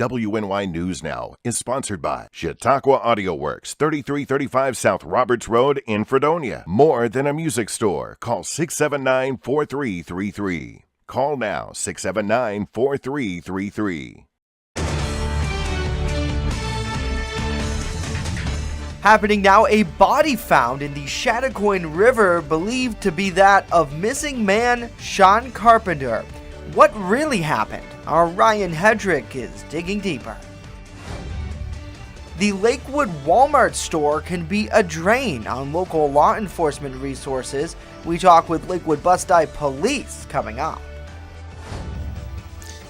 WNY News Now is sponsored by Chautauqua Audio Works, 3335 South Roberts Road in Fredonia. More than a music store. Call 679-4333. Call now, 679-4333. Happening now, a body found in the Chautauqua River believed to be that of missing man Sean Carpenter. What really happened? Our Ryan Hedrick is digging deeper. The Lakewood Walmart store can be a drain on local law enforcement resources. We talk with Lakewood Bus-Dye Police coming up.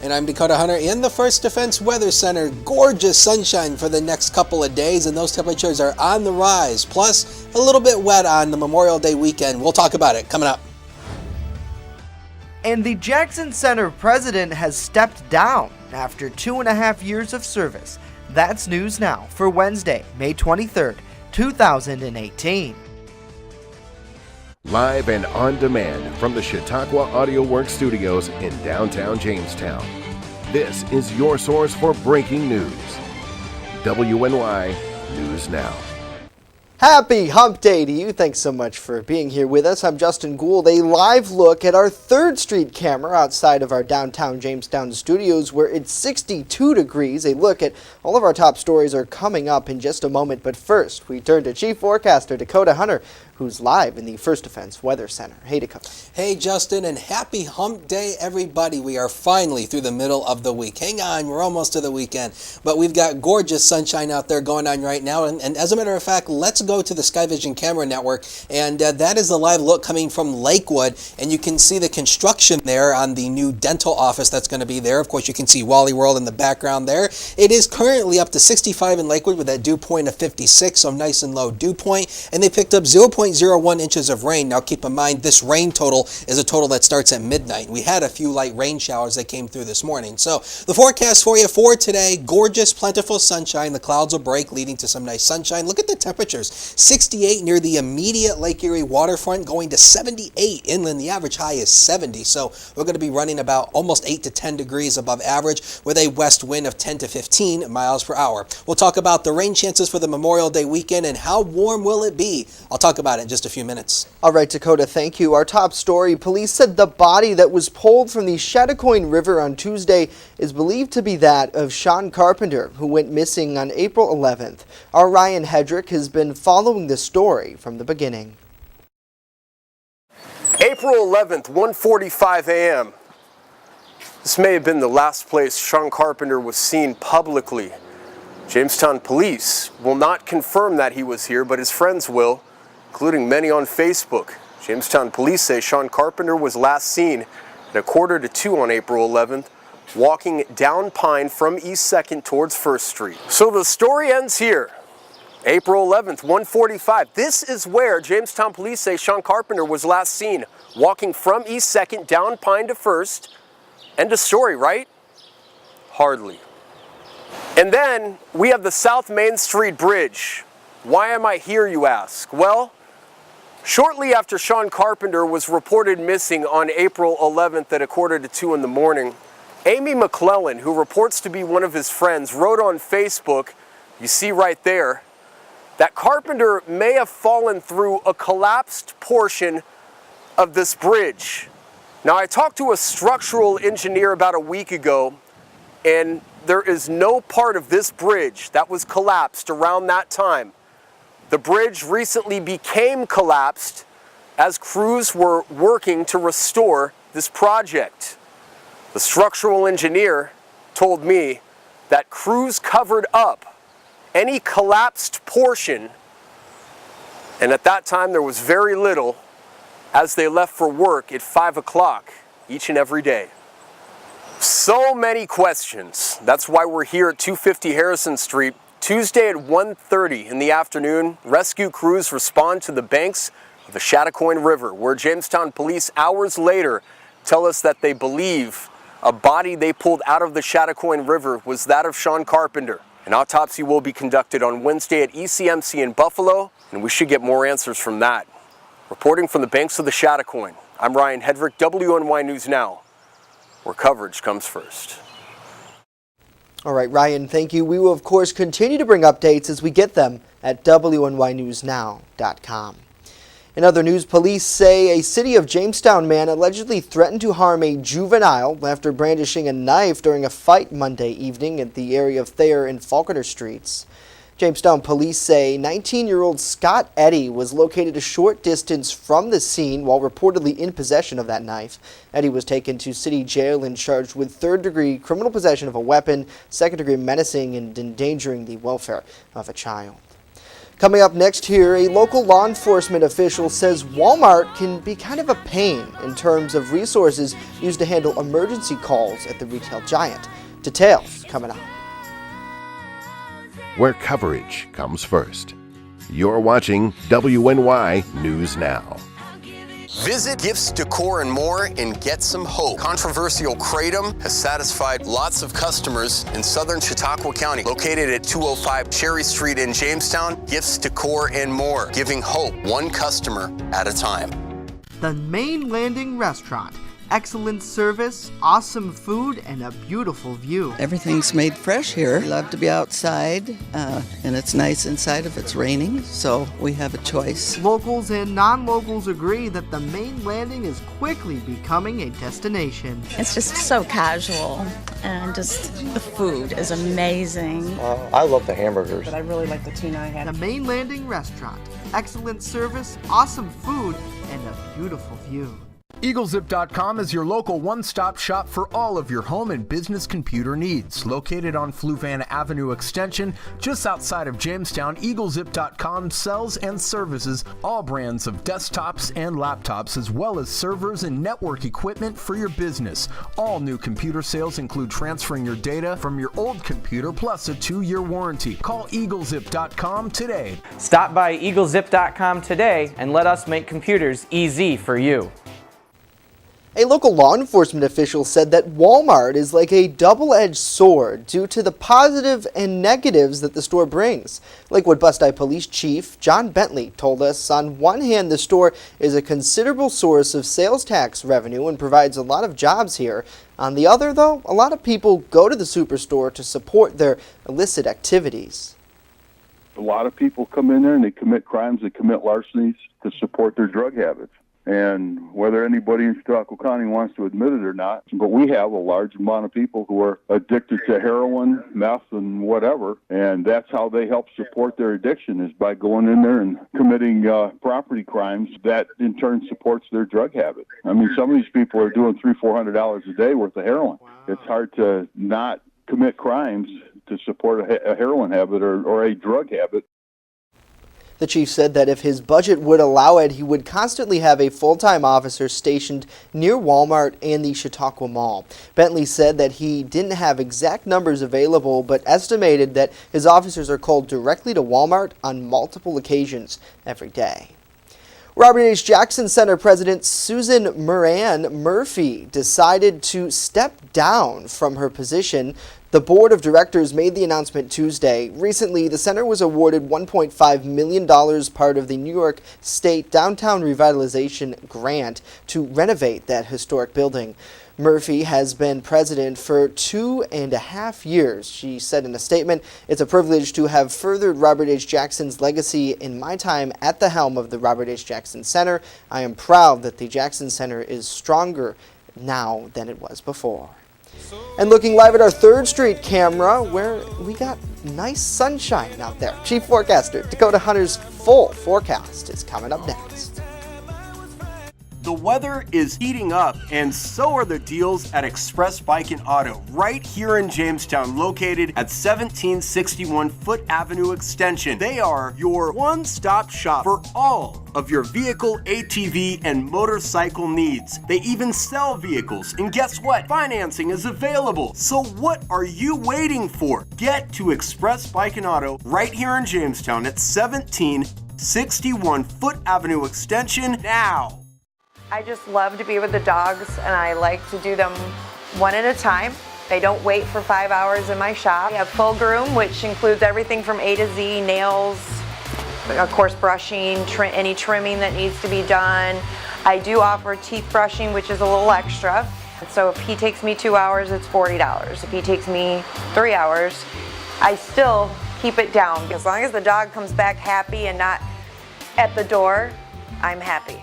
And I'm Dakota Hunter in the First Defense Weather Center. Gorgeous sunshine for the next couple of days, and those temperatures are on the rise. Plus, a little bit wet on the Memorial Day weekend. We'll talk about it coming up. And the Jackson Center president has stepped down after 2.5 years of service. That's news now for Wednesday, May 23rd, 2018. Live and on demand from the Chautauqua Audio Works studios in downtown Jamestown. This is your source for breaking news. WNY News Now. Happy Hump Day to you. Thanks so much for being here with us. I'm Justin Gould. A live look at our 3rd Street camera outside of our downtown Jamestown studios where it's 62 degrees. A look at all of our top stories are coming up in just a moment. But first, we turn to Chief Forecaster Dakota Hunter, who's live in the First Defense Weather Center. Hey, Dakota. Hey, Justin, and happy Hump Day, everybody. We are finally through the middle of the week. Hang on, we're almost to the weekend. But we've got gorgeous sunshine out there going on right now. And as a matter of fact, let's go to the Sky Vision Camera Network. And that is the live look coming from Lakewood. And you can see the construction there on the new dental office that's going to be there. Of course, you can see Wally World in the background there. It is currently up to 65 in Lakewood with that dew point of 56, so nice and low dew point. And they picked up 0.01 inches of rain. Now keep in mind, this rain total is a total that starts at midnight. We had a few light rain showers that came through this morning. So the forecast for you for today, gorgeous, plentiful sunshine. The clouds will break, leading to some nice sunshine. Look at the temperatures. 68 near the immediate Lake Erie waterfront, going to 78 inland. The average high is 70. So we're going to be running about almost 8 to 10 degrees above average with a west wind of 10 to 15 miles per hour. We'll talk about the rain chances for the Memorial Day weekend and how warm will it be. I'll talk about it in just a few minutes. All right, Dakota, thank you. Our top story, police said the body that was pulled from the Chautauqua River on Tuesday is believed to be that of Sean Carpenter, who went missing on April 11th. Our Ryan Hedrick has been following the story from the beginning. April 11th, 1:45 a.m. This may have been the last place Sean Carpenter was seen publicly. Jamestown police will not confirm that he was here, but his friends will, including many on Facebook. Jamestown police say Sean Carpenter was last seen at 1:45 on April 11th, walking down Pine from East 2nd towards 1st Street. So the story ends here. April 11th, 1:45. This is where Jamestown police say Sean Carpenter was last seen, walking from East 2nd down Pine to 1st. End of story, right? Hardly. And then we have the South Main Street Bridge. Why am I here, you ask? Well, shortly after Sean Carpenter was reported missing on April 11th at 1:45 in the morning, Amy McClellan, who reports to be one of his friends, wrote on Facebook, you see right there, that Carpenter may have fallen through a collapsed portion of this bridge. Now, I talked to a structural engineer about a week ago, and there is no part of this bridge that was collapsed around that time. The bridge recently became collapsed as crews were working to restore this project. The structural engineer told me that crews covered up any collapsed portion, and at that time there was very little as they left for work at 5 o'clock each and every day. So many questions. That's why we're here at 250 Harrison Street. Tuesday at 1:30 in the afternoon, rescue crews respond to the banks of the Chautauqua River, where Jamestown police hours later tell us that they believe a body they pulled out of the Chautauqua River was that of Sean Carpenter. An autopsy will be conducted on Wednesday at ECMC in Buffalo, and we should get more answers from that. Reporting from the banks of the Chautauqua, I'm Ryan Hedrick, WNY News Now, where coverage comes first. All right, Ryan, thank you. We will, of course, continue to bring updates as we get them at WNYNewsNow.com. In other news, police say a City of Jamestown man allegedly threatened to harm a juvenile after brandishing a knife during a fight Monday evening at the area of Thayer and Falconer Streets. Jamestown police say 19-year-old Scott Eddy was located a short distance from the scene while reportedly in possession of that knife. Eddy was taken to city jail and charged with third-degree criminal possession of a weapon, second-degree menacing, and endangering the welfare of a child. Coming up next here, a local law enforcement official says Walmart can be kind of a pain in terms of resources used to handle emergency calls at the retail giant. Details coming up. Where coverage comes first. You're watching WNY News Now. Visit Gifts, Decor, and More and get some hope. Controversial Kratom has satisfied lots of customers in southern Chautauqua County. Located at 205 Cherry Street in Jamestown, Gifts, Decor, and More, giving hope one customer at a time. The Main Landing Restaurant. Excellent service, awesome food, and a beautiful view. Everything's made fresh here. We love to be outside, and it's nice inside if it's raining, so we have a choice. Locals and non-locals agree that the Main Landing is quickly becoming a destination. It's just so casual, and just the food is amazing. I love the hamburgers. But I really like the tuna I had. The Main Landing Restaurant. Excellent service, awesome food, and a beautiful view. EagleZip.com is your local one-stop shop for all of your home and business computer needs. Located on Fluvan Avenue Extension, just outside of Jamestown, EagleZip.com sells and services all brands of desktops and laptops, as well as servers and network equipment for your business. All new computer sales include transferring your data from your old computer plus a 2-year warranty. Call EagleZip.com today. Stop by EagleZip.com today and let us make computers easy for you. A local law enforcement official said that Walmart is like a double-edged sword due to the positive and negatives that the store brings. Lakewood Bust-Eye Police Chief John Bentley told us on one hand the store is a considerable source of sales tax revenue and provides a lot of jobs here. On the other, though, a lot of people go to the superstore to support their illicit activities. A lot of people come in there and they commit crimes, they commit larcenies to support their drug habits. And whether anybody in Chautauqua County wants to admit it or not, but we have a large amount of people who are addicted to heroin, meth, and whatever, and that's how they help support their addiction, is by going in there and committing property crimes that in turn supports their drug habit. I mean, some of these people are doing $300-400 a day worth of heroin. Wow. It's hard to not commit crimes to support a heroin habit or a drug habit. The chief said that if his budget would allow it, he would constantly have a full-time officer stationed near Walmart and the Chautauqua Mall. Bentley said that he didn't have exact numbers available, but estimated that his officers are called directly to Walmart on multiple occasions every day. Robert H. Jackson Center President Susan Moran Murphy decided to step down from her position. The board of directors made the announcement Tuesday. Recently, the center was awarded $1.5 million, part of the New York State Downtown Revitalization Grant, to renovate that historic building. Murphy has been president for 2.5 years. She said in a statement, "It's a privilege to have furthered Robert H. Jackson's legacy in my time at the helm of the Robert H. Jackson Center. I am proud that the Jackson Center is stronger now than it was before." And looking live at our 3rd Street camera, where we got nice sunshine out there. Chief Forecaster Dakota Hunter's full forecast is coming up next. The weather is heating up, and so are the deals at Express Bike and Auto, right here in Jamestown, located at 1761 Foot Avenue Extension. They are your one-stop shop for all of your vehicle, ATV, and motorcycle needs. They even sell vehicles, and guess what? Financing is available. So what are you waiting for? Get to Express Bike and Auto right here in Jamestown at 1761 Foot Avenue Extension now. I just love to be with the dogs, and I like to do them one at a time. They don't wait for 5 hours in my shop. We have full groom, which includes everything from A to Z, nails, of course brushing, any trimming that needs to be done. I do offer teeth brushing, which is a little extra. So if he takes me 2 hours, it's $40. If he takes me 3 hours, I still keep it down. As long as the dog comes back happy and not at the door, I'm happy.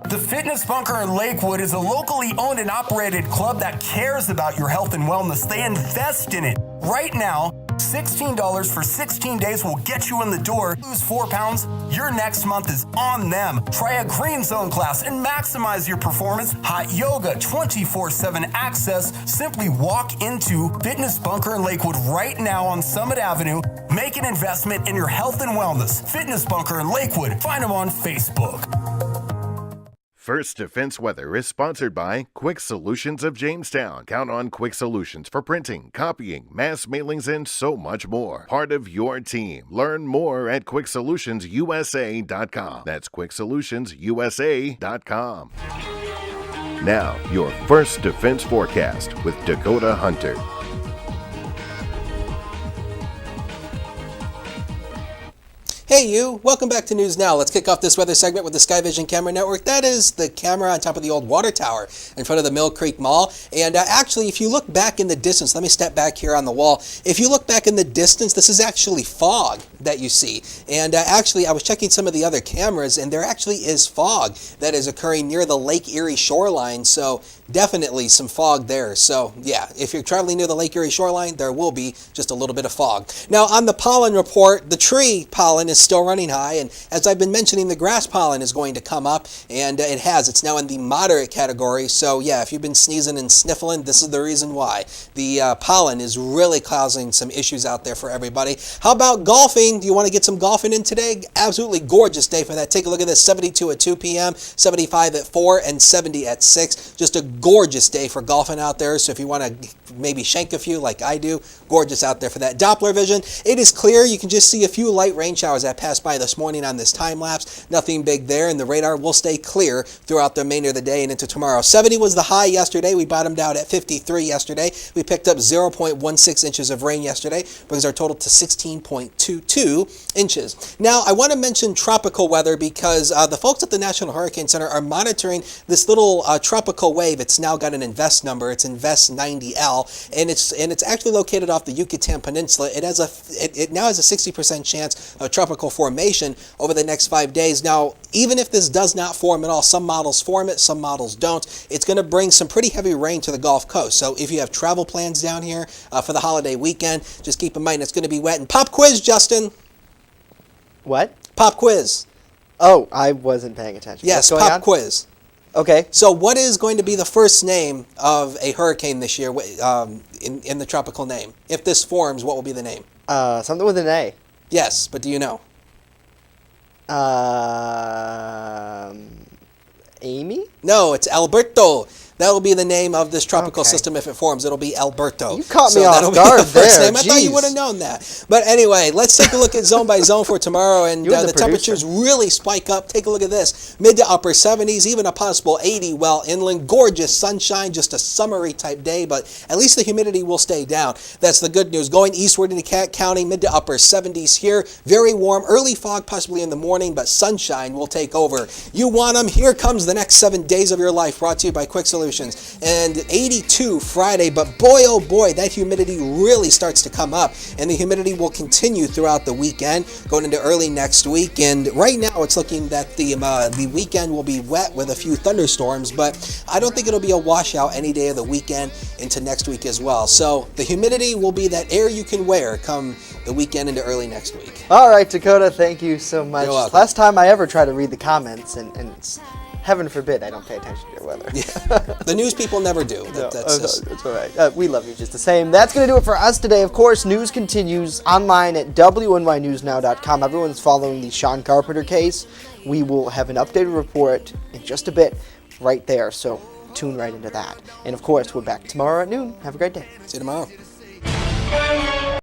The Fitness Bunker in Lakewood is a locally owned and operated club that cares about your health and wellness. They invest in it. Right now, $16 for 16 days will get you in the door. Lose 4 pounds, your next month is on them. Try a green zone class and maximize your performance. Hot yoga, 24/7 access. Simply walk into Fitness Bunker in Lakewood right now on Summit Avenue. Make an investment in your health and wellness. Fitness Bunker in Lakewood. Find them on Facebook. First Defense Weather is sponsored by Quick Solutions of Jamestown. Count on Quick Solutions for printing, copying, mass mailings, and so much more. Part of your team. Learn more at QuickSolutionsUSA.com. That's QuickSolutionsUSA.com. Now, your First Defense forecast with Dakota Hunter. Hey you, welcome back to News Now. Let's kick off this weather segment with the Sky Vision Camera Network. That is the camera on top of the old water tower in front of the Mill Creek Mall. And actually, if you look back in the distance, let me step back here on the wall. If you look back in the distance, this is actually fog that you see. And actually, I was checking some of the other cameras, and there actually is fog that is occurring near the Lake Erie shoreline. So definitely some fog there. So yeah, if you're traveling near the Lake Erie shoreline, there will be just a little bit of fog. Now on the pollen report, the tree pollen is still running high, and as I've been mentioning, the grass pollen is going to come up, and it has. It's now in the moderate category. So yeah, if you've been sneezing and sniffling, this is the reason why. The pollen is really causing some issues out there for everybody. How about golfing? Do you want to get some golfing in today? Absolutely gorgeous day for that. Take a look at this. 72 at 2 p.m., 75 at 4, and 70 at 6. Just a gorgeous day for golfing out there. So if you want to maybe shank a few like I do, gorgeous out there for that. Doppler vision, it is clear. You can just see a few light rain showers that passed by this morning on this time lapse. Nothing big there, and the radar will stay clear throughout the remainder of the day and into tomorrow. 70 was the high yesterday. We bottomed out at 53 yesterday. We picked up 0.16 inches of rain yesterday, brings our total to 16.22 inches. Now, I want to mention tropical weather because the folks at the National Hurricane Center are monitoring this little tropical wave. It's now got an invest number. It's Invest 90L, and it's actually located off the Yucatan Peninsula. It now has a 60% chance of tropical formation over the next 5 days. Now, even if this does not form at all, some models form it, some models don't. It's going to bring some pretty heavy rain to the Gulf Coast. So if you have travel plans down here for the holiday weekend, just keep in mind it's going to be wet. And pop quiz, Justin. What? Pop quiz. Oh, I wasn't paying attention. Yes, pop quiz. Okay. So what is going to be the first name of a hurricane this year in the tropical name? If this forms, what will be the name? Something with an A. Yes, but do you know? Amy? No, it's Alberto. That will be the name of this tropical system if it forms. It'll be Alberto. You caught me off guard there. I thought you would have known that. But anyway, let's take a look at zone by zone for tomorrow. And the temperatures really spike up. Take a look at this. Mid to upper 70s, even a possible 80 well inland. Gorgeous sunshine, just a summery type day, but at least the humidity will stay down. That's the good news. Going eastward into Cat County, mid to upper 70s here. Very warm. Early fog possibly in the morning, but sunshine will take over. You want them? Here comes the next 7 days of your life, brought to you by Quick Solutions. And 82 Friday, but boy oh boy, that humidity really starts to come up, and the humidity will continue throughout the weekend going into early next week. And right now it's looking that the weekend will be wet with a few thunderstorms, but I don't think it'll be a washout any day of the weekend into next week as well. So the humidity will be that air you can wear come the weekend into early next week. All right, Dakota, thank you so much. You're welcome. Last time I ever tried to read the comments, and heaven forbid I don't pay attention to your weather. The news people never do. That's all right. We love you just the same. That's going to do it for us today. Of course, news continues online at WNYNewsNow.com. Everyone's following the Sean Carpenter case. We will have an updated report in just a bit right there, so tune right into that. And of course, we're back tomorrow at noon. Have a great day. See you tomorrow.